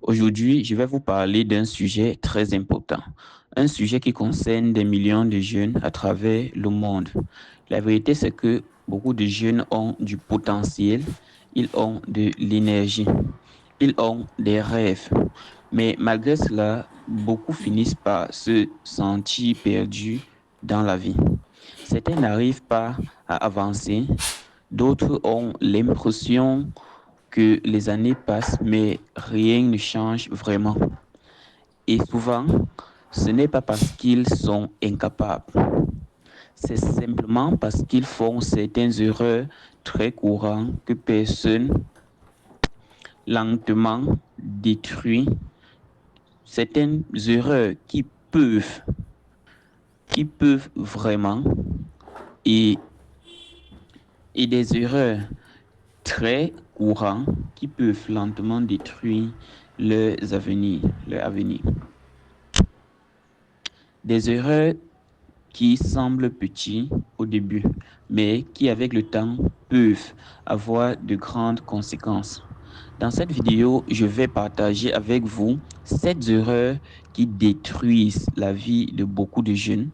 Aujourd'hui, je vais vous parler d'un sujet très important, un sujet qui concerne des millions de jeunes à travers le monde. La vérité, c'est que beaucoup de jeunes ont du potentiel, ils ont de l'énergie, ils ont des rêves. Mais malgré cela, beaucoup finissent par se sentir perdus dans la vie. Certains n'arrivent pas à avancer, d'autres ont l'impression que les années passent, mais rien ne change vraiment. Et souvent, ce n'est pas parce qu'ils sont incapables, c'est simplement parce qu'ils font certaines erreurs très courantes que personne lentement détruit, certaines erreurs qui peuvent vraiment, et, et des erreurs très courantes qui peuvent lentement détruire leur avenir. Des erreurs qui semblent petites au début, mais qui avec le temps peuvent avoir de grandes conséquences. Dans cette vidéo, je vais partager avec vous 7 erreurs qui détruisent la vie de beaucoup de jeunes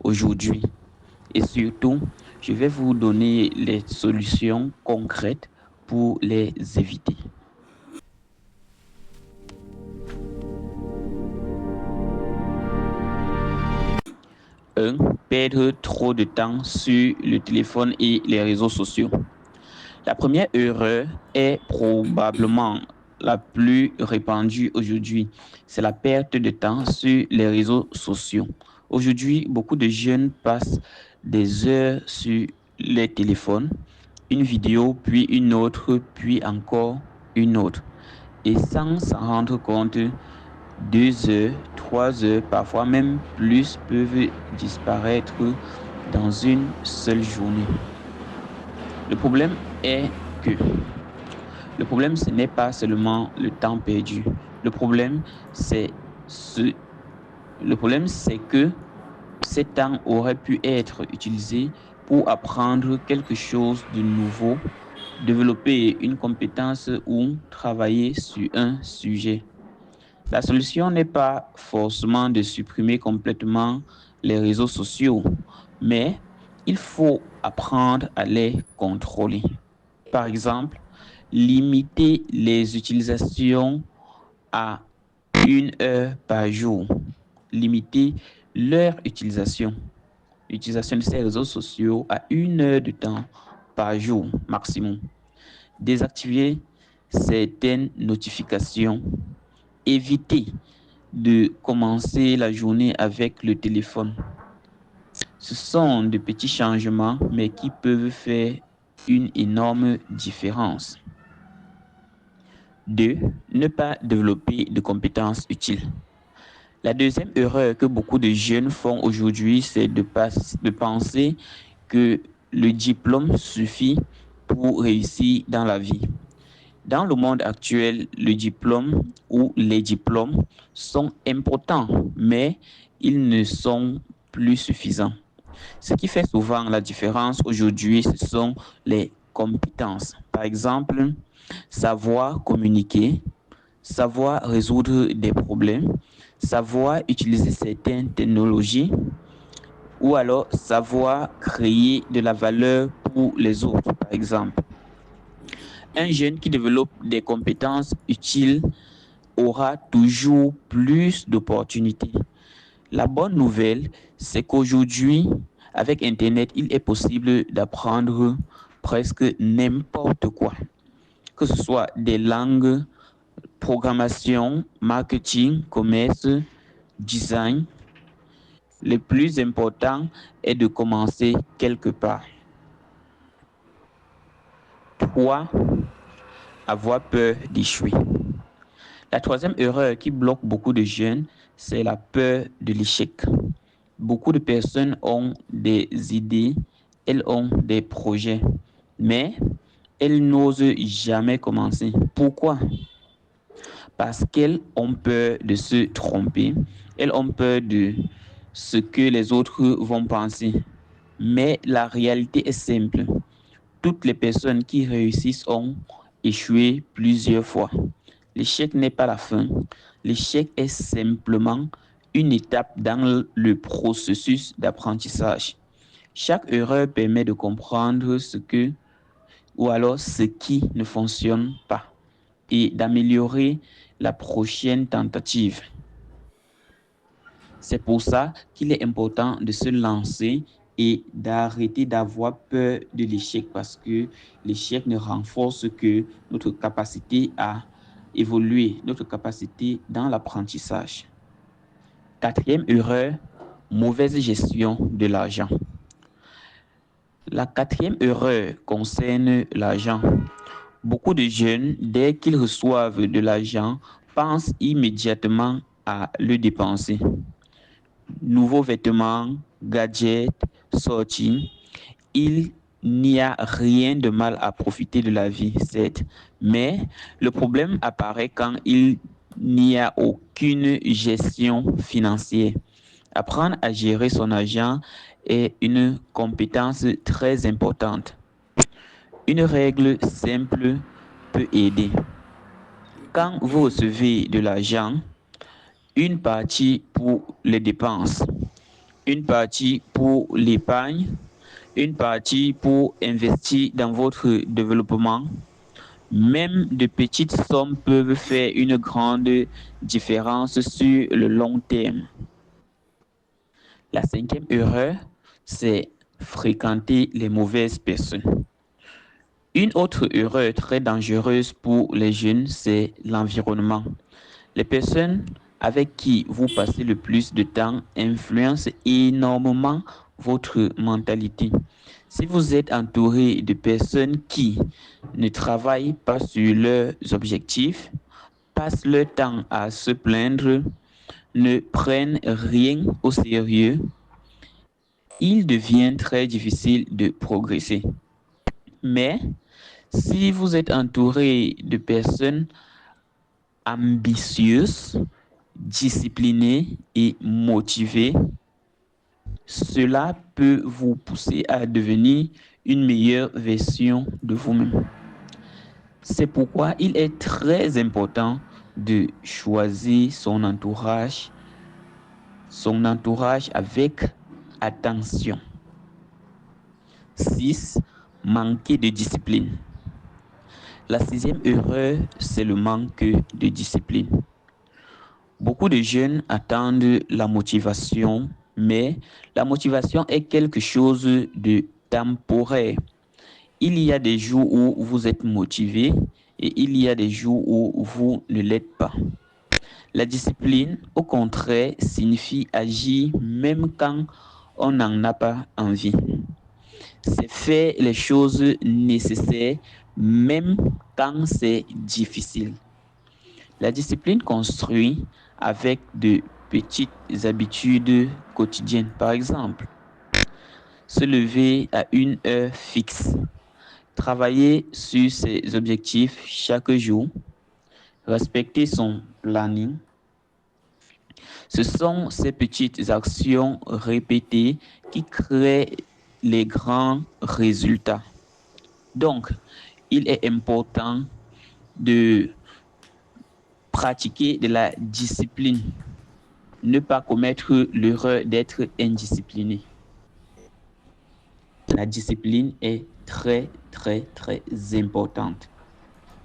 aujourd'hui. Et surtout, je vais vous donner les solutions concrètes pour les éviter. 1. Perdre trop de temps sur le téléphone et les réseaux sociaux. La première erreur est probablement la plus répandue aujourd'hui. C'est la perte de temps sur les réseaux sociaux. Aujourd'hui, beaucoup de jeunes passent des heures sur les téléphones, une vidéo, puis une autre, puis encore une autre. Et sans s'en rendre compte, 2 heures, 3 heures, parfois même plus peuvent disparaître dans une seule journée. Le problème est que le problème, ce n'est pas seulement le temps perdu. Le problème, c'est ce, le problème, c'est que ce temps aurait pu être utilisé pour apprendre quelque chose de nouveau, développer une compétence ou travailler sur un sujet. La solution n'est pas forcément de supprimer complètement les réseaux sociaux, mais il faut apprendre à les contrôler. Par exemple, limiter les utilisations à 1 heure par jour. Limiter leur l'utilisation de ces réseaux sociaux à 1 heure de temps par jour maximum. Désactiver certaines notifications. Éviter de commencer la journée avec le téléphone. Ce sont de petits changements, mais qui peuvent faire une énorme différence. 2. Ne pas développer de compétences utiles. La deuxième erreur que beaucoup de jeunes font aujourd'hui, c'est de penser que le diplôme suffit pour réussir dans la vie. Dans le monde actuel, le diplôme ou les diplômes sont importants, mais ils ne sont plus suffisants. Ce qui fait souvent la différence aujourd'hui, ce sont les compétences. Par exemple, savoir communiquer, savoir résoudre des problèmes, savoir utiliser certaines technologies ou alors savoir créer de la valeur pour les autres, par exemple. Un jeune qui développe des compétences utiles aura toujours plus d'opportunités. La bonne nouvelle, c'est qu'aujourd'hui, avec Internet, il est possible d'apprendre presque n'importe quoi, que ce soit des langues, programmation, marketing, commerce, design. Le plus important est de commencer quelque part. 3. Avoir peur d'échouer. La troisième erreur qui bloque beaucoup de jeunes, c'est la peur de l'échec. Beaucoup de personnes ont des idées, elles ont des projets, mais elles n'osent jamais commencer. Pourquoi? Parce qu'elles ont peur de se tromper, elles ont peur de ce que les autres vont penser. Mais la réalité est simple. Toutes les personnes qui réussissent ont échoué plusieurs fois. L'échec n'est pas la fin. L'échec est simplement une étape dans le processus d'apprentissage. Chaque erreur permet de comprendre ce que ou alors ce qui ne fonctionne pas et d'améliorer la prochaine tentative. C'est pour ça qu'il est important de se lancer et d'arrêter d'avoir peur de l'échec parce que l'échec ne renforce que notre capacité à évoluer, notre capacité dans l'apprentissage. Quatrième erreur, mauvaise gestion de l'argent. La quatrième erreur concerne l'argent. Beaucoup de jeunes, dès qu'ils reçoivent de l'argent, pensent immédiatement à le dépenser. Nouveaux vêtements, gadgets, sorties, il n'y a rien de mal à profiter de la vie, certes, mais le problème apparaît quand il n'y a aucune gestion financière. Apprendre à gérer son argent est une compétence très importante. Une règle simple peut aider. Quand vous recevez de l'argent, une partie pour les dépenses, une partie pour l'épargne, une partie pour investir dans votre développement. Même de petites sommes peuvent faire une grande différence sur le long terme. La cinquième erreur, c'est fréquenter les mauvaises personnes. Une autre erreur très dangereuse pour les jeunes, c'est l'environnement. Les personnes avec qui vous passez le plus de temps influencent énormément votre mentalité. Si vous êtes entouré de personnes qui ne travaillent pas sur leurs objectifs, passent leur temps à se plaindre, ne prennent rien au sérieux, il devient très difficile de progresser. Mais si vous êtes entouré de personnes ambitieuses, disciplinées et motivées, cela peut vous pousser à devenir une meilleure version de vous-même. C'est pourquoi il est très important de choisir son entourage avec attention. 6. Manquer de discipline. La sixième erreur, c'est le manque de discipline. Beaucoup de jeunes attendent la motivation, mais la motivation est quelque chose de temporaire. Il y a des jours où vous êtes motivé et il y a des jours où vous ne l'êtes pas. La discipline, au contraire, signifie agir même quand on n'en a pas envie. C'est faire les choses nécessaires même quand c'est difficile. La discipline construit avec de petites habitudes quotidiennes. Par exemple, se lever à une heure fixe, travailler sur ses objectifs chaque jour, respecter son planning. Ce sont ces petites actions répétées qui créent les grands résultats. Donc, il est important de pratiquer de la discipline, ne pas commettre l'erreur d'être indiscipliné. La discipline est très, très, très importante.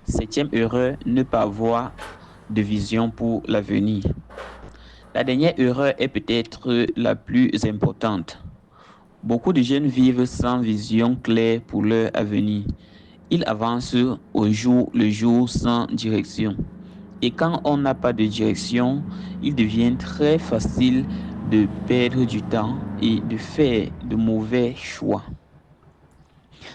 Septième erreur, ne pas avoir de vision pour l'avenir. La dernière erreur est peut-être la plus importante. Beaucoup de jeunes vivent sans vision claire pour leur avenir. Ils avancent au jour le jour sans direction. Et quand on n'a pas de direction, il devient très facile de perdre du temps et de faire de mauvais choix.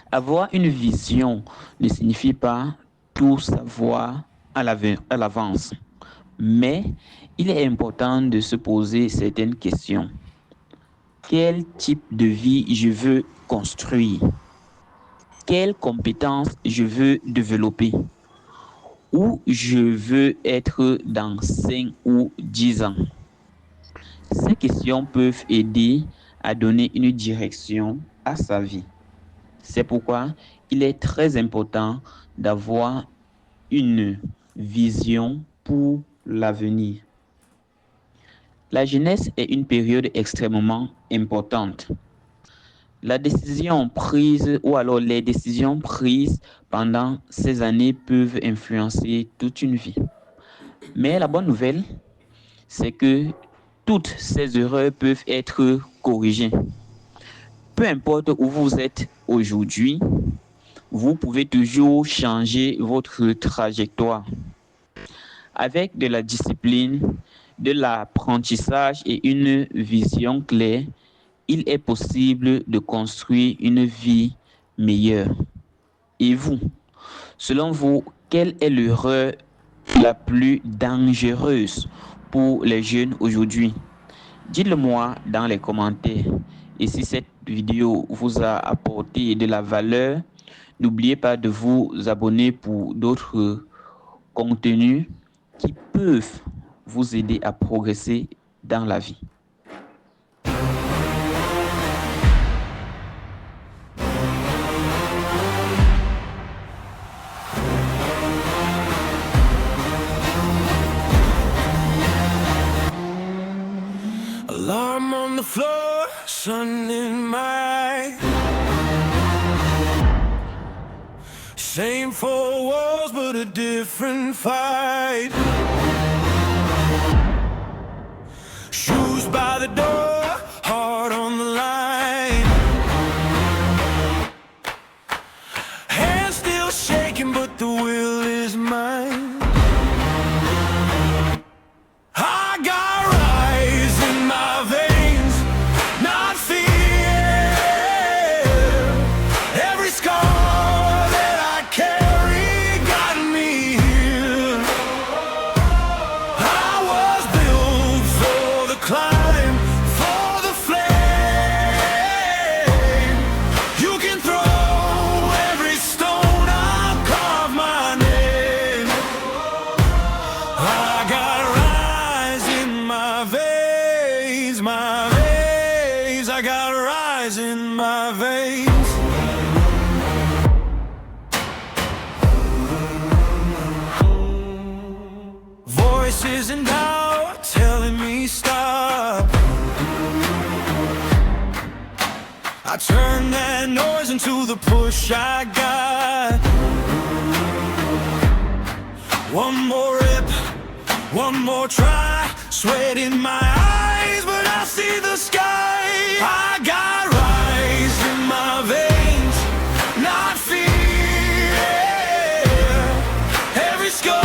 Avoir une vision ne signifie pas tout savoir à l'avance, mais il est important de se poser certaines questions. Quel type de vie je veux construire? Quelles compétences je veux développer? Où je veux être dans 5 ou 10 ans? Ces questions peuvent aider à donner une direction à sa vie. C'est pourquoi il est très important d'avoir une vision pour l'avenir. La jeunesse est une période extrêmement importante. La décision prise ou alors les décisions prises pendant ces années peuvent influencer toute une vie. Mais la bonne nouvelle, c'est que toutes ces erreurs peuvent être corrigées. Peu importe où vous êtes aujourd'hui, vous pouvez toujours changer votre trajectoire. Avec de la discipline, de l'apprentissage et une vision claire, il est possible de construire une vie meilleure. Et vous, selon vous, quelle est l'erreur la plus dangereuse pour les jeunes aujourd'hui? Dites-le moi dans les commentaires. Et si cette vidéo vous a apporté de la valeur, n'oubliez pas de vous abonner pour d'autres contenus qui peuvent vous aider à progresser dans la vie. Alarm on the floor, sun in my eye. Same four walls, but a different fight. Shoes by the door, heart on the line. Hands still shaking, but the will is mine. I got rise in my veins, not fear. Every scar that I carry got me here. I was built for the climb, for the flame. You can throw every stone, I'll carve my name. I got rise in my veins, my veins. I got rise in my veins. Voices in doubt telling me stop. I turn that noise into the push I got. One more rip, one more try. Sweat in my eyes, but I see the sky. I got rise in my veins, not fear. Every scar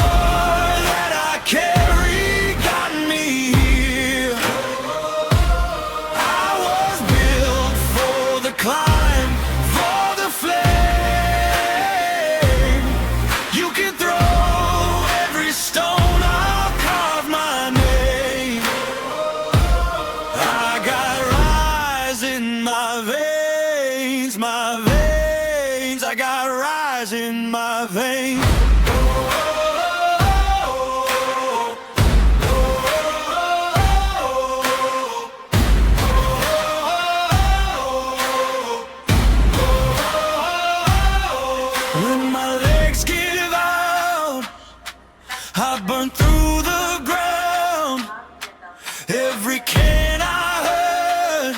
that I carry got me here. I was built for the climb, for the flame. You can throw every stone, I'll carve my name. I got rise in my veins, my veins. I got rise in my veins. When my legs give out, I burn through the ground. Every can I heard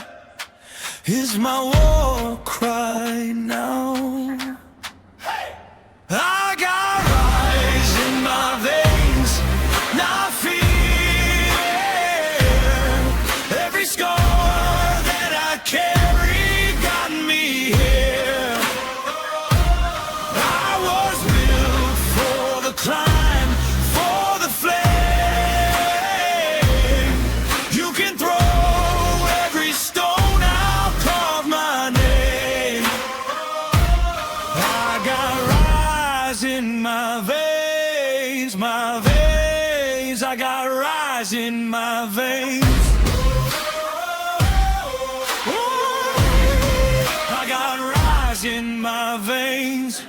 is my war cry now. I got rise in my veins, not fear. Every scar that I carry got me here. I was built for the climb, for the flame. You can throw every stone, I'll carve my name. I got rise in my veins, my veins. I got rise in my veins. I got rise in my veins.